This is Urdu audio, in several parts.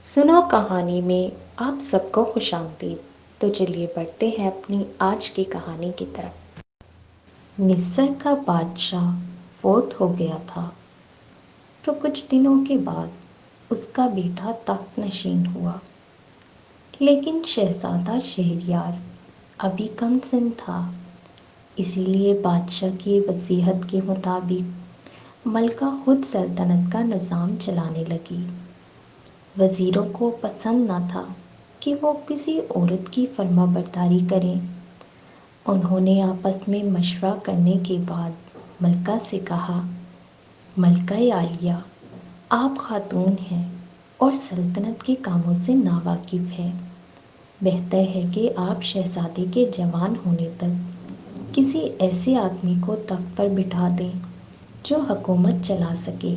سنو کہانی میں آپ سب کو خوش آمدید۔ تو چلیے بڑھتے ہیں اپنی آج کی کہانی کی طرف۔ مصر کا بادشاہ فوت ہو گیا تھا تو کچھ دنوں کے بعد اس کا بیٹا تخت نشین ہوا، لیکن شہزادہ شہریار ابھی کم سن تھا، اسی لیے بادشاہ کی وصیت کے مطابق ملکہ خود سلطنت کا نظام چلانے لگی۔ وزیروں کو پسند نہ تھا کہ وہ کسی عورت کی فرما برداری کریں۔ انہوں نے آپس میں مشورہ کرنے کے بعد ملکہ سے کہا، ملکہ عالیہ، آپ خاتون ہیں اور سلطنت کے کاموں سے ناواقف ہیں، بہتر ہے کہ آپ شہزادے کے جوان ہونے تک کسی ایسے آدمی کو تخت پر بٹھا دیں جو حکومت چلا سکے،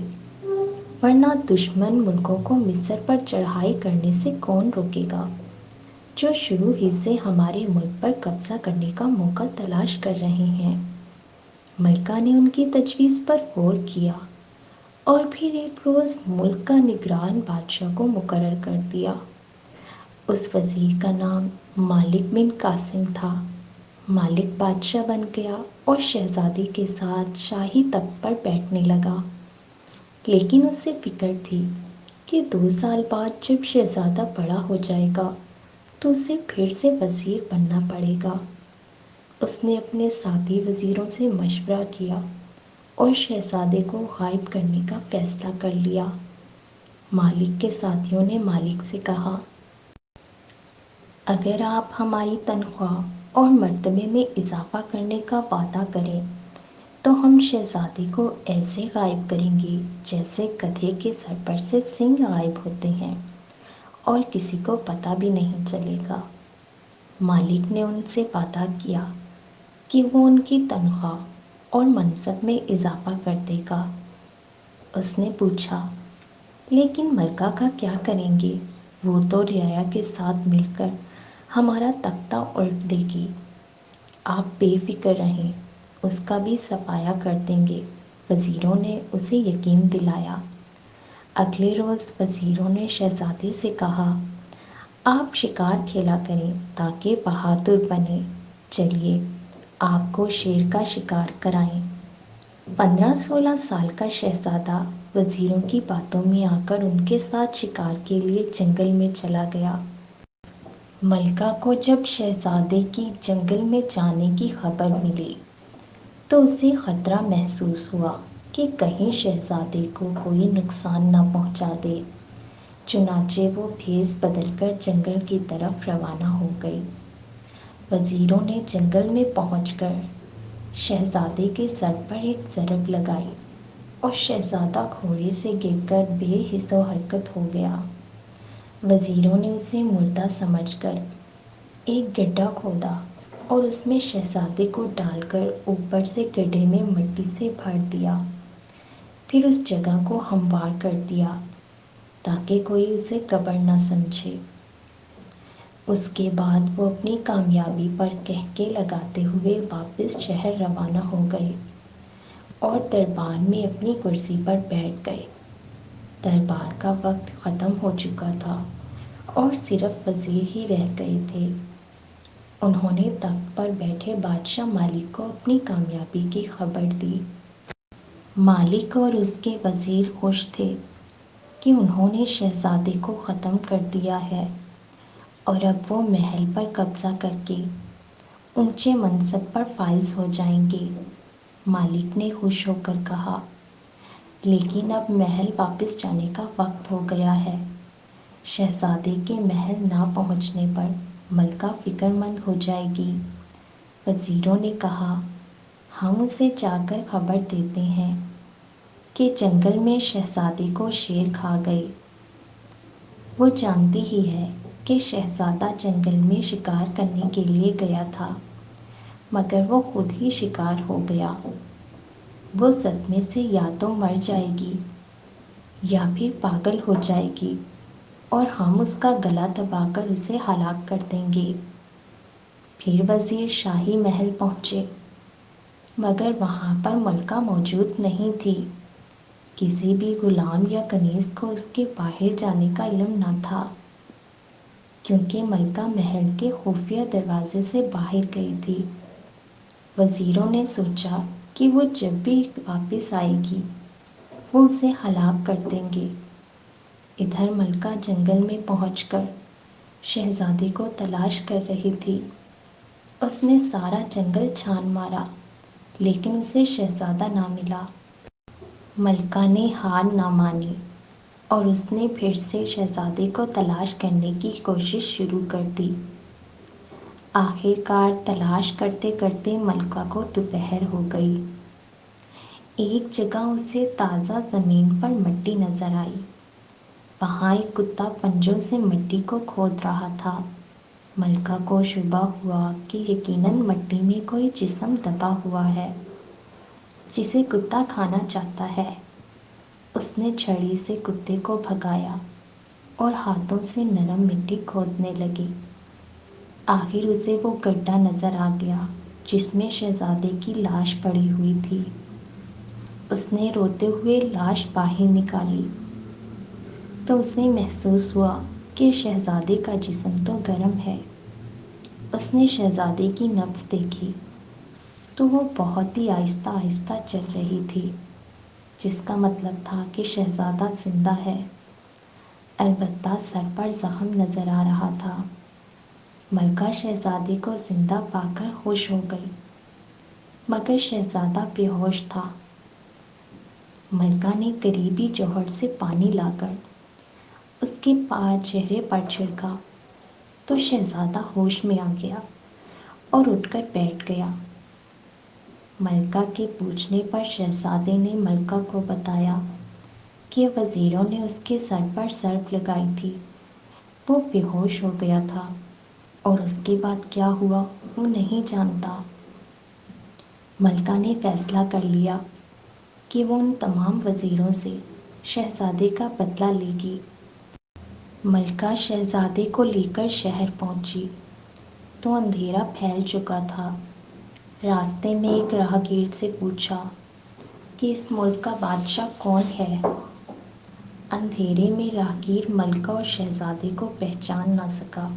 ورنہ دشمن ملکوں کو مصر پر چڑھائی کرنے سے کون روکے گا، جو شروع ہی سے ہمارے ملک پر قبضہ کرنے کا موقع تلاش کر رہے ہیں۔ ملکہ نے ان کی تجویز پر غور کیا اور پھر ایک روز ملک کا نگران بادشاہ کو مقرر کر دیا۔ اس وزیر کا نام مالک بن قاسم تھا۔ مالک بادشاہ بن گیا اور شہزادے کے ساتھ شاہی تخت پر بیٹھنے لگا، لیکن اسے فکر تھی کہ 2 سال بعد جب شہزادہ بڑا ہو جائے گا تو اسے پھر سے وزیر بننا پڑے گا۔ اس نے اپنے ساتھی وزیروں سے مشورہ کیا اور شہزادے کو غائب کرنے کا فیصلہ کر لیا۔ مالک کے ساتھیوں نے مالک سے کہا، اگر آپ ہماری تنخواہ اور مرتبے میں اضافہ کرنے کا وعدہ کریں تو ہم شہزادے کو ایسے غائب کریں گے جیسے گدھے کے سر پر سے سینگ غائب ہوتے ہیں اور کسی کو پتہ بھی نہیں چلے گا۔ مالک نے ان سے وعدہ کیا کہ وہ ان کی تنخواہ اور منصب میں اضافہ کر دے گا۔ اس نے پوچھا، لیکن ملکہ کا کیا کریں گے؟ وہ تو رعایا کے ساتھ مل کر ہمارا تختہ الٹ دے گی۔ آپ بے فکر رہیں، اس کا بھی صفایا کر دیں گے۔ وزیروں نے اسے یقین دلایا۔ اگلے روز وزیروں نے شہزادے سے کہا، آپ شکار کھیلا کریں تاکہ بہادر بنیں، چلیے آپ کو شیر کا شکار کرائیں۔ 15-16 سال کا شہزادہ وزیروں کی باتوں میں آ کر ان کے ساتھ شکار کے لیے جنگل میں چلا گیا۔ ملکہ کو جب شہزادے کی جنگل میں جانے کی خبر ملی تو اسے خطرہ محسوس ہوا کہ کہیں شہزادے کو کوئی نقصان نہ پہنچا دے، چنانچہ وہ بھیس بدل کر جنگل کی طرف روانہ ہو گئی۔ وزیروں نے جنگل میں پہنچ کر شہزادے کے سر پر ایک ضرب لگائی اور شہزادہ گھوڑے سے گر کر بے حس و حرکت ہو گیا۔ وزیروں نے اسے مردہ سمجھ کر ایک گڈھا کھودا اور اس میں شہزادے کو ڈال کر اوپر سے گڈھے میں مٹی سے بھر دیا، پھر اس جگہ کو ہموار کر دیا تاکہ کوئی اسے قبر نہ سمجھے۔ اس کے بعد وہ اپنی کامیابی پر قہقہے لگاتے ہوئے واپس شہر روانہ ہو گئے اور دربار میں اپنی کرسی پر بیٹھ گئے۔ دربار کا وقت ختم ہو چکا تھا اور صرف وزیر ہی رہ گئے تھے۔ انہوں نے تخت پر بیٹھے بادشاہ مالک کو اپنی کامیابی کی خبر دی۔ مالک اور اس کے وزیر خوش تھے کہ انہوں نے شہزادے کو ختم کر دیا ہے اور اب وہ محل پر قبضہ کر کے اونچے منصب پر فائز ہو جائیں گے۔ مالک نے خوش ہو کر کہا، لیکن اب محل واپس جانے کا وقت ہو گیا ہے۔ شہزادے کے محل نہ پہنچنے پر ملکہ فکر مند ہو جائے گی۔ وزیروں نے کہا، ہم اسے جا کر خبر دیتے ہیں کہ جنگل میں شہزادے کو شیر کھا گئے۔ وہ جانتی ہی ہے کہ شہزادہ جنگل میں شکار کرنے کے لیے گیا تھا، مگر وہ خود ہی شکار ہو گیا۔ وہ صدمے سے یا تو مر جائے گی یا پھر پاگل ہو جائے گی اور ہم اس کا گلا دبا کر اسے ہلاک کر دیں گے۔ پھر وزیر شاہی محل پہنچے، مگر وہاں پر ملکہ موجود نہیں تھی۔ کسی بھی غلام یا کنیز کو اس کے باہر جانے کا علم نہ تھا، کیونکہ ملکہ محل کے خفیہ دروازے سے باہر گئی تھی۔ وزیروں نے سوچا کہ وہ جب بھی واپس آئے گی وہ اسے ہلاک کر دیں گے۔ ادھر ملکہ جنگل میں پہنچ کر شہزادے کو تلاش کر رہی تھی۔ اس نے سارا جنگل چھان مارا لیکن اسے شہزادہ نہ ملا۔ ملکہ نے ہار نہ مانی اور اس نے پھر سے شہزادے کو تلاش کرنے کی کوشش شروع کر دی۔ آخر کار تلاش کرتے کرتے ملکہ کو دوپہر ہو گئی۔ ایک جگہ اسے تازہ زمین پر مٹی نظر آئی۔ وہاں ایک کتا پنجوں سے مٹی کو کھود رہا تھا۔ ملکہ کو شبہ ہوا کہ یقیناً مٹی میں کوئی جسم دبا ہوا ہے جسے کتا کھانا چاہتا ہے۔ اس نے چھڑی سے کتے کو بھگایا اور ہاتھوں سے نرم مٹی کھودنے لگی۔ آخر اسے وہ گڈھا نظر آ گیا جس میں شہزادے کی لاش پڑی ہوئی تھی۔ اس نے روتے ہوئے لاش باہر نکالی تو اسے محسوس ہوا کہ شہزادے کا جسم تو گرم ہے۔ اس نے شہزادے کی نبض دیکھی تو وہ بہت ہی آہستہ آہستہ چل رہی تھی، جس کا مطلب تھا کہ شہزادہ زندہ ہے، البتہ سر پر زخم نظر آ رہا تھا۔ ملکہ شہزادے کو زندہ پا کر خوش ہو گئی، مگر شہزادہ بے ہوش تھا۔ ملکہ نے قریبی جوہر سے پانی لا کر اس کے چہرے پر چھڑکا تو شہزادہ ہوش میں آ گیا اور اٹھ کر بیٹھ گیا۔ ملکہ کے پوچھنے پر شہزادے نے ملکہ کو بتایا کہ وزیروں نے اس کے سر پر ضرب لگائی تھی، وہ بے ہوش ہو گیا تھا اور اس کے بعد کیا ہوا وہ نہیں جانتا۔ ملکہ نے فیصلہ کر لیا کہ وہ ان تمام وزیروں سے شہزادے کا بدلہ لے گی۔ ملکہ شہزادے کو لے کر شہر پہنچی تو اندھیرا پھیل چکا تھا۔ راستے میں ایک راہگیر سے پوچھا کہ اس ملک کا بادشاہ کون ہے۔ اندھیرے میں راہگیر ملکہ اور شہزادے کو پہچان نہ سکا۔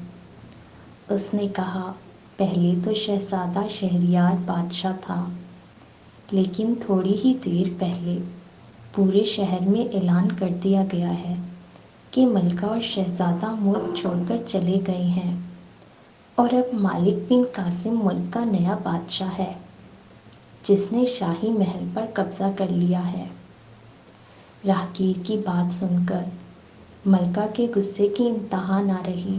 اس نے کہا، پہلے تو شہزادہ شہریار بادشاہ تھا، لیکن تھوڑی ہی دیر پہلے پورے شہر میں اعلان کر دیا گیا ہے کہ ملکہ اور شہزادہ ملک چھوڑ کر چلے گئے ہیں اور اب مالک بن قاسم ملک کا نیا بادشاہ ہے جس نے شاہی محل پر قبضہ کر لیا ہے۔ راہگیر کی بات سن کر ملکہ کے غصے کی انتہا نہ رہی۔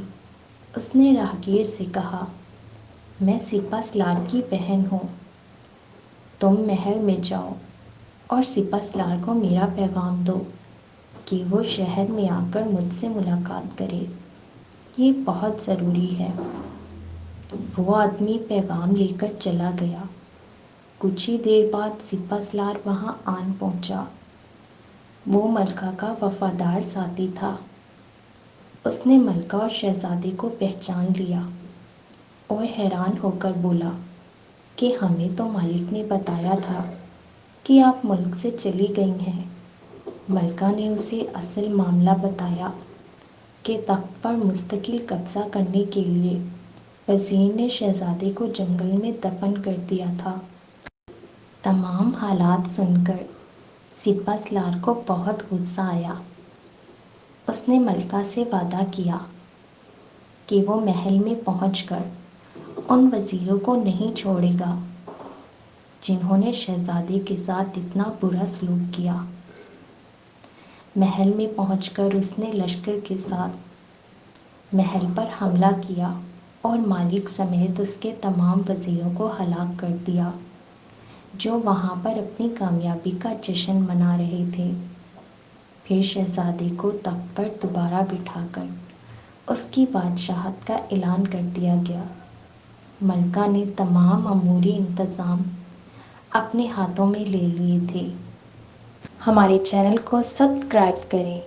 اس نے راہگیر سے کہا، میں سپہ سالار کی بہن ہوں، تم محل میں جاؤ اور سپہ سالار کو میرا پیغام دو کہ وہ شہر میں آ کر مجھ سے ملاقات کرے، یہ بہت ضروری ہے۔ وہ آدمی پیغام لے کر چلا گیا۔ کچھ ہی دیر بعد سپہ سالار وہاں آن پہنچا۔ وہ ملکہ کا وفادار ساتھی تھا۔ اس نے ملکہ اور شہزادے کو پہچان لیا اور حیران ہو کر بولا کہ ہمیں تو مالک نے بتایا تھا کہ آپ ملک سے چلی گئی ہیں۔ ملکہ نے اسے اصل معاملہ بتایا کہ تخت پر مستقل قبضہ کرنے کے لیے وزیر نے شہزادے کو جنگل میں دفن کر دیا تھا۔ تمام حالات سن کر سپہ سالار کو بہت غصہ آیا۔ اس نے ملکہ سے وعدہ کیا کہ وہ محل میں پہنچ کر ان وزیروں کو نہیں چھوڑے گا جنہوں نے شہزادے کے ساتھ اتنا برا سلوک کیا۔ محل میں پہنچ کر اس نے لشکر کے ساتھ محل پر حملہ کیا اور مالک سمیت اس کے تمام وزیروں کو ہلاک کر دیا جو وہاں پر اپنی کامیابی کا جشن منا رہے تھے۔ پھر شہزادے کو تخت پر دوبارہ بٹھا کر اس کی بادشاہت کا اعلان کر دیا گیا۔ ملکہ نے تمام اموری انتظام اپنے ہاتھوں میں لے لیے تھے۔ ہمارے چینل کو سبسکرائب کریں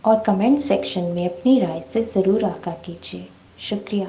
اور کمنٹ سیکشن میں اپنی رائے سے ضرور آگاہ کیجیے۔ شکریہ۔